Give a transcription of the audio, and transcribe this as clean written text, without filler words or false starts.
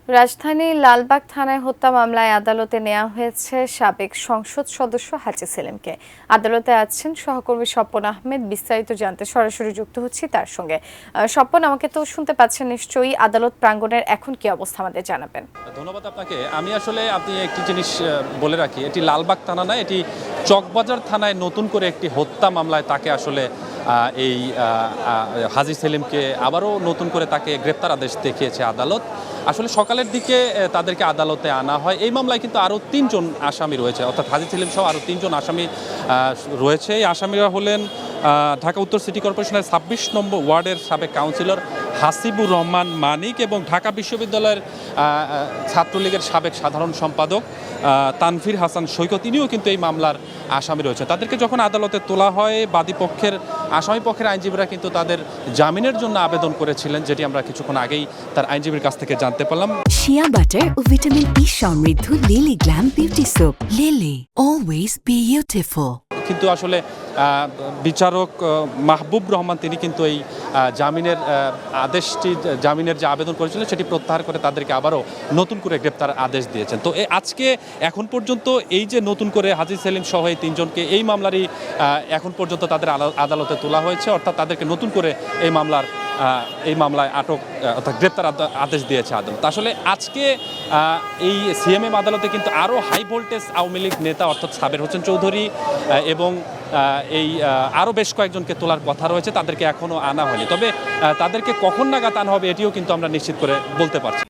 রাজধানীর লালবাগ থানায় হত্যা মামলায় আদালতে নেওয়া হয়েছে সাবেক সংসদ সদস্য হাজী সেলিমকে। আদালতে আছেন সহকর্মী স্বপন আহমেদ। বিস্তারিত জানতে সরাসরি যুক্ত হচ্ছি তার সঙ্গে। স্বপন, আমাকে তো শুনতে পাচ্ছেন নিশ্চয়ই। আদালত প্রাঙ্গণের এখন কি অবস্থা আমাদের জানাবেন। ধন্যবাদ আপনাকে। আপনি একটি জিনিস বলে রাখি, এটি লালবাগ থানা নয়, এটি চকবাজার থানায় নতুন করে একটি হত্যা মামলায় তাকে আসলে এই হাজী সেলিমকে আবারও নতুন করে তাকে গ্রেপ্তার আদেশ দেখিয়েছে আদালত। আসলে সকালের দিকে তাদেরকে আদালতে আনা হয়। এই মামলায় কিন্তু আরও 3 জন আসামি রয়েছে, অর্থাৎ হাজী সেলিম সহ আরও 3 জন আসামি রয়েছে। এই আসামিরা হলেন ঢাকা উত্তর সিটি কর্পোরেশনের 26 নম্বর ওয়ার্ডের সাবেক কাউন্সিলর হাসিবুর রহমান মানিক এবং ঢাকা বিশ্ববিদ্যালয়ের ছাত্রলীগের সাবেক সাধারণ সম্পাদক তানভীর হাসান সৈকত, তিনিও কিন্তু এই মামলার আসামি রয়েছে। তাদেরকে যখন আদালতে তোলা হয়, আসামি পক্ষের আইনজীবীরা কিন্তু তাদের জামিনের জন্য আবেদন করেছিলেন, যেটি আমরা কিছুক্ষণ আগেই তার আইনজীবীর কাছ থেকে জানতে পারলাম। শিয়া বাটার ও ভিটামিন ই সমৃদ্ধ lily glam beauty soap. Lily, always beautiful. কিন্তু আসলে বিচারক মাহবুব রহমান তিনি কিন্তু এই জামিনের যে আবেদন করেছিলেন সেটি প্রত্যাহার করে তাদেরকে আবারও নতুন করে গ্রেপ্তার আদেশ দিয়েছেন। তো আজকে এখন পর্যন্ত এই যে নতুন করে হাজী সেলিম সহ এই 3 জনকে এই মামলারই এখন পর্যন্ত তাদের আদালতে তোলা হয়েছে, অর্থাৎ তাদেরকে নতুন করে এই মামলায় আটক অর্থাৎ গ্রেপ্তার আদেশ দিয়েছে আদালত। আসলে আজকে এই সিএমএম আদালতে কিন্তু আরও হাই ভোল্টেজ আওয়ামী লীগ নেতা অর্থাৎ সাবের হোসেন চৌধুরী এবং আরও বেশ কয়েকজনকে তোলার কথা রয়েছে। তাদেরকে এখনও আনা হয়নি, তবে তাদেরকে কখন নাগাদ আনা হবে এটিও কিন্তু আমরা নিশ্চিত করে বলতে পারছি।